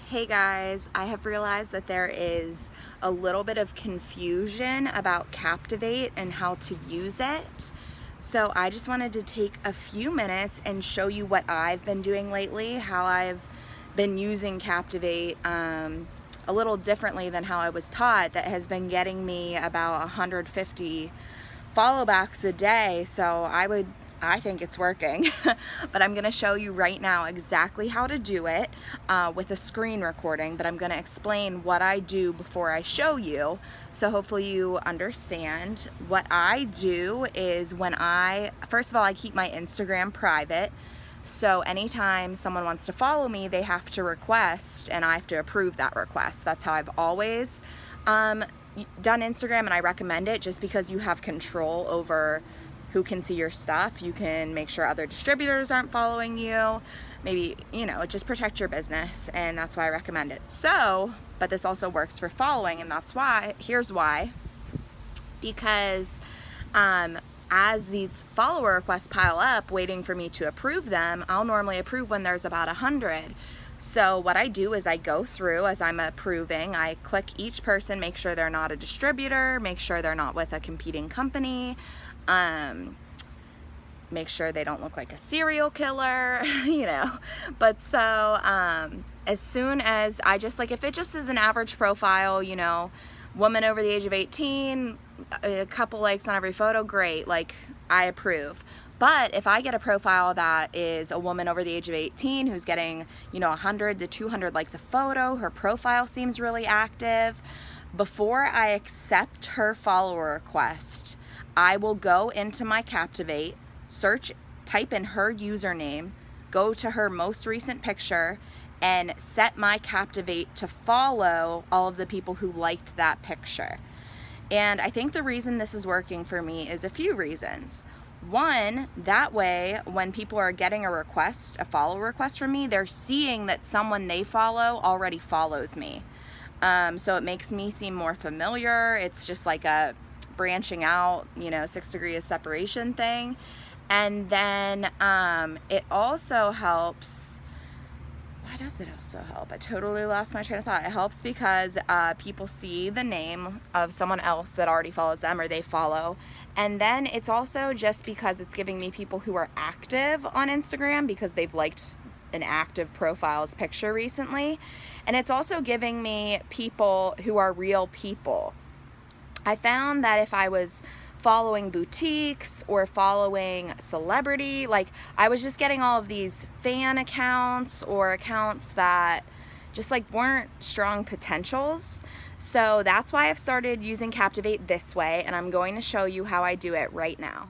Hey guys, I have realized that there is a little bit of confusion about Captivate and how to use it. So I just wanted to take a few minutes and show you what I've been doing lately, how I've been using Captivate a little differently than how I was taught, that has been getting me about 150 follow backs a day. So I think it's working. But I'm gonna show you right now exactly how to do it with a screen recording, but I'm gonna explain what I do before I show you, so hopefully you understand. What I do is first of all, I keep my Instagram private, so anytime someone wants to follow me, they have to request and I have to approve that request. That's how I've always done Instagram, and I recommend it just because you have control over who can see your stuff. You can make sure other distributors aren't following you. Maybe, just protect your business, and that's why I recommend it. So, but this also works for following, and that's why, here's why. Because as these follower requests pile up waiting for me to approve them, I'll normally approve when there's about 100. So what I do is I go through as I'm approving, I click each person, make sure they're not a distributor, make sure they're not with a competing company, make sure they don't look like a serial killer, But so as soon as I just, like, if it just is an average profile, woman over the age of 18, a couple likes on every photo, great, like, I approve. But if I get a profile that is a woman over the age of 18 who's getting, 100 to 200 likes a photo, her profile seems really active, before I accept her follower request, I will go into my Captivate, type in her username, go to her most recent picture, and set my Captivate to follow all of the people who liked that picture. And I think the reason this is working for me is a few reasons. One, that way, when people are getting a follow request from me, they're seeing that someone they follow already follows me. So it makes me seem more familiar. It's just like a branching out, 6 degrees of separation thing. And then it also helps. Why does it also help? I totally lost my train of thought. It helps because people see the name of someone else that already follows them or they follow. And then it's also just because it's giving me people who are active on Instagram because they've liked an active profile's picture recently. And it's also giving me people who are real people. I found that if I was following boutiques or following celebrity, like, I was just getting all of these fan accounts or accounts that just weren't strong potentials. So that's why I've started using Captivate this way, and I'm going to show you how I do it right now.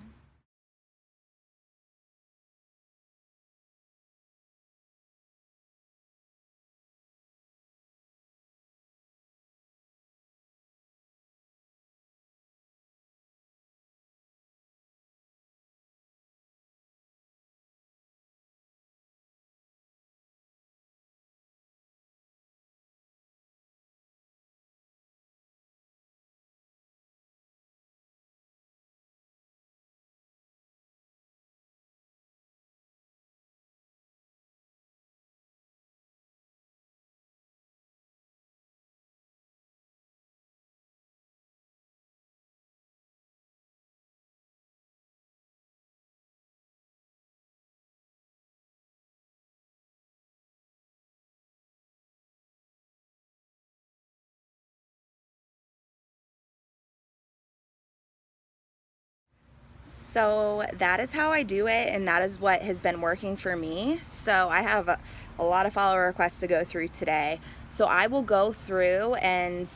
So that is how I do it, and that is what has been working for me. So I have a lot of follower requests to go through today. So I will go through, and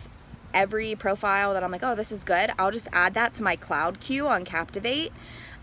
every profile that I'm like, oh, this is good, I'll just add that to my cloud queue on Captivate.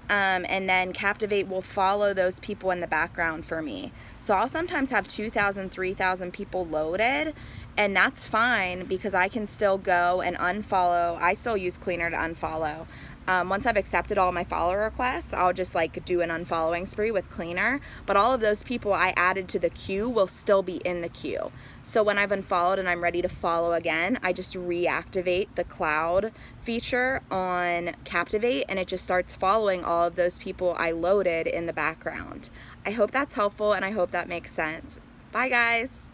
And then Captivate will follow those people in the background for me. So I'll sometimes have 2,000, 3,000 people loaded, and that's fine because I can still go and unfollow. I still use Cleaner to unfollow. Once I've accepted all my follower requests, I'll just do an unfollowing spree with Cleaner, but all of those people I added to the queue will still be in the queue. So when I've unfollowed and I'm ready to follow again, I just reactivate the cloud feature on Captivate, and it just starts following all of those people I loaded in the background. I hope that's helpful, and I hope that makes sense. Bye guys.